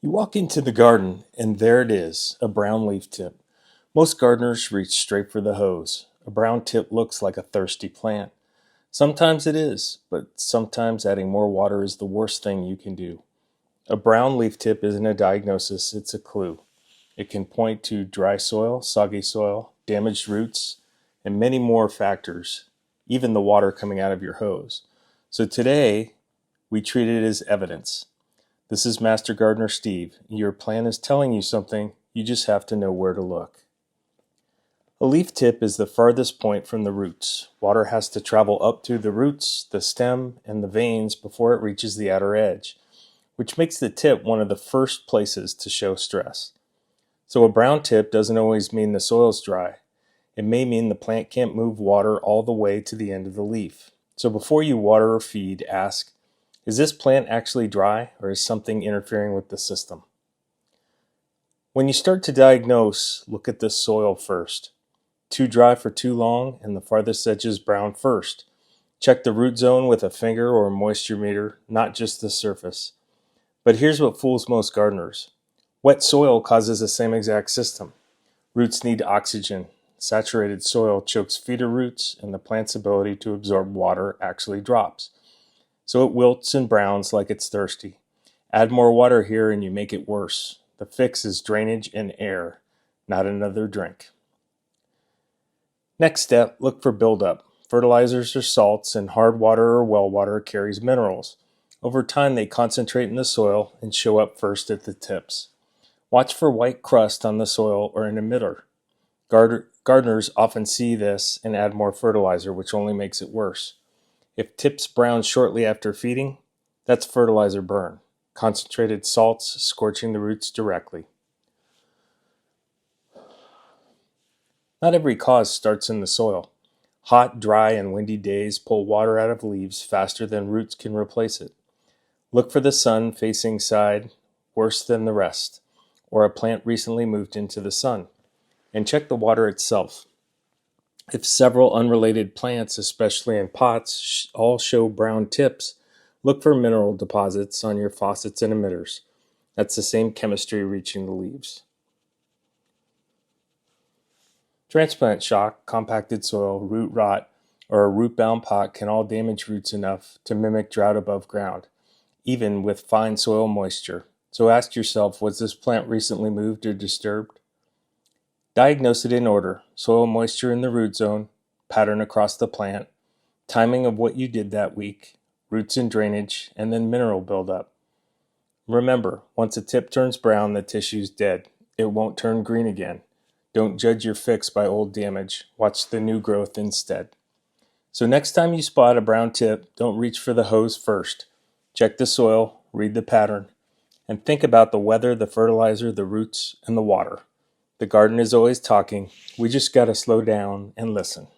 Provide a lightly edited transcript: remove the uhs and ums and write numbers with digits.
You walk into the garden, and there it is, a brown leaf tip. Most gardeners reach straight for the hose. A brown tip looks like a thirsty plant. Sometimes it is, but sometimes adding more water is the worst thing you can do. A brown leaf tip isn't a diagnosis, it's a clue. It can point to dry soil, soggy soil, damaged roots, and many more factors, even the water coming out of your hose. So today, we treat it as evidence. This is Master Gardener Steve. Your plan is telling you something, you just have to know where to look. A leaf tip is the farthest point from the roots. Water has to travel up through the roots, the stem, and the veins before it reaches the outer edge, which makes the tip one of the first places to show stress. So a brown tip doesn't always mean the soil's dry. It may mean the plant can't move water all the way to the end of the leaf. So before you water or feed, ask, is this plant actually dry, or is something interfering with the system? When you start to diagnose, look at the soil first. Too dry for too long, and the farthest edges brown first. Check the root zone with a finger or a moisture meter, not just the surface. But here's what fools most gardeners. Wet soil causes the same exact system. Roots need oxygen. Saturated soil chokes feeder roots, and the plant's ability to absorb water actually drops. So it wilts and browns like it's thirsty. Add more water here and you make it worse. The fix is drainage and air, not another drink. Next step, look for buildup. Fertilizers or salts and hard water or well water carries minerals. Over time they concentrate in the soil and show up first at the tips. Watch for white crust on the soil or an emitter. Gardeners often see this and add more fertilizer, which only makes it worse. If tips brown shortly after feeding, that's fertilizer burn. Concentrated salts scorching the roots directly. Not every cause starts in the soil. Hot, dry, and windy days pull water out of leaves faster than roots can replace it. Look for the sun facing side worse than the rest, or a plant recently moved into the sun. And check the water itself. If several unrelated plants, especially in pots, all show brown tips, look for mineral deposits on your faucets and emitters. That's the same chemistry reaching the leaves. Transplant shock, compacted soil, root rot, or a root-bound pot can all damage roots enough to mimic drought above ground, even with fine soil moisture. So ask yourself, was this plant recently moved or disturbed? Diagnose it in order: soil moisture in the root zone, pattern across the plant, timing of what you did that week, roots and drainage, and then mineral buildup. Remember, once a tip turns brown, the tissue's dead. It won't turn green again. Don't judge your fix by old damage. Watch the new growth instead. So next time you spot a brown tip, don't reach for the hose first. Check the soil, read the pattern, and think about the weather, the fertilizer, the roots, and the water. The garden is always talking. We just got to slow down and listen.